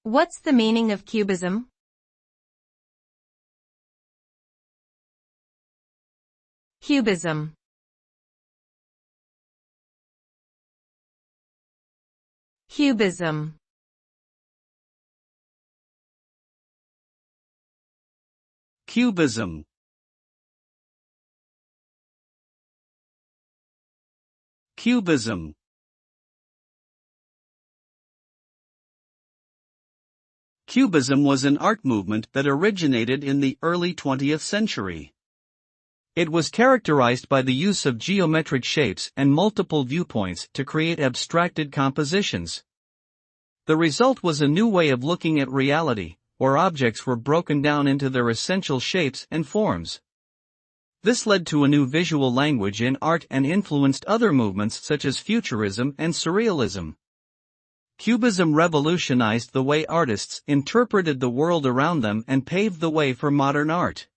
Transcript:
What's the meaning of cubism? Cubism. Cubism. Cubism. Cubism. Cubism was an art movement that originated in the early 20th century. It was characterized by the use of geometric shapes and multiple viewpoints to create abstracted compositions. The result was a new way of looking at reality, where objects were broken down into their essential shapes and forms. This led to a new visual language in art and influenced other movements such as Futurism and Surrealism. Cubism revolutionized the way artists interpreted the world around them and paved the way for modern art.